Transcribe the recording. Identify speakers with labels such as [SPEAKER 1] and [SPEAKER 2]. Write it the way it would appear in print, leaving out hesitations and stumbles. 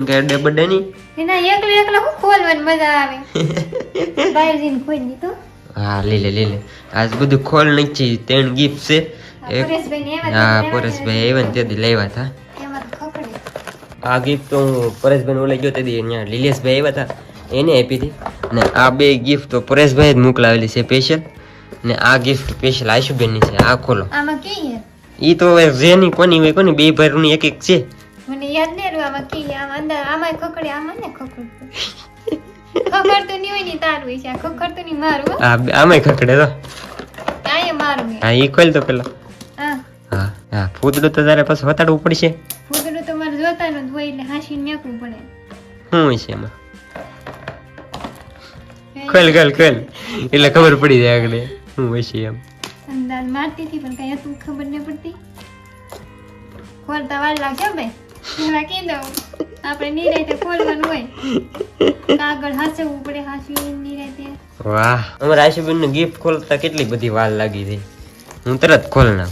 [SPEAKER 1] ગેડે બડે ની
[SPEAKER 2] એના એકલા હું ખોલવાની મજા આવે બહાર જઈને ખોલી દીધો.
[SPEAKER 1] હા લે આજ બધું ખોલ નાખી. 3 ગિફ્ટ છે. એક હા પરેશભાઈ આવ્યા ને તેથી લાવ્યા હતા.
[SPEAKER 2] એમાં તો ખકડે
[SPEAKER 1] આ ગિફ્ટ તો હું પરેશભાઈ ઓલે ગયો તેથી અહીંયા લીલેશભાઈ આવ્યા હતા એને આપી હતી. અને આ બે ગિફ્ટ તો પરેશભાઈ જ મોકલાવેલી છે સ્પેશિયલ. ને આ ગિફ્ટ સ્પેશિયલ આશુબેન ની છે. આ ખોલો.
[SPEAKER 2] આમાં કે યાર
[SPEAKER 1] ઈ તો હવે જેની કોની હોય કોની બે ભાઈની એક એક છે.
[SPEAKER 2] મને યાદ નહીં રહ્યું આમાં કે આમાં અંદર આમાં ખકડે આમાં ને ખકડતું ખકડતું નહીં હોય ને તારું હોય છે. આ ખકડતું નહીં મારું હો.
[SPEAKER 1] આ આમાંય ખકડે તો
[SPEAKER 2] આ મારું હે.
[SPEAKER 1] હા ઈ ખોલ તો પેલા.
[SPEAKER 2] હા
[SPEAKER 1] હા હા ફૂદડું તો તારે પાછું હટાડવું પડશે.
[SPEAKER 2] ફૂદડું તો મારે જોતાનું જ હોય એટલે હાંસીને મેકવું પડે.
[SPEAKER 1] શું છે એમાં? ખોલ એટલે ખબર પડી જાય આગળ શું હોય છે એમ.
[SPEAKER 2] અંદાજ મારતી હતી પણ કઈ હતું ખબર નહીં પડતી. ખોલતા વાર લાગશે ભાઈ. પેલા કહી દઉં આપણે નિરાયતે ખોલવાનું હોય. કાગળ હાંસવું પડે હાંસવી નિરાયતે.
[SPEAKER 1] વાહ અમારા આશુબેન નું ગિફ્ટ ખોલતા કેટલી બધી વાર લાગી હતી. હું તરત ખોલ નાખ.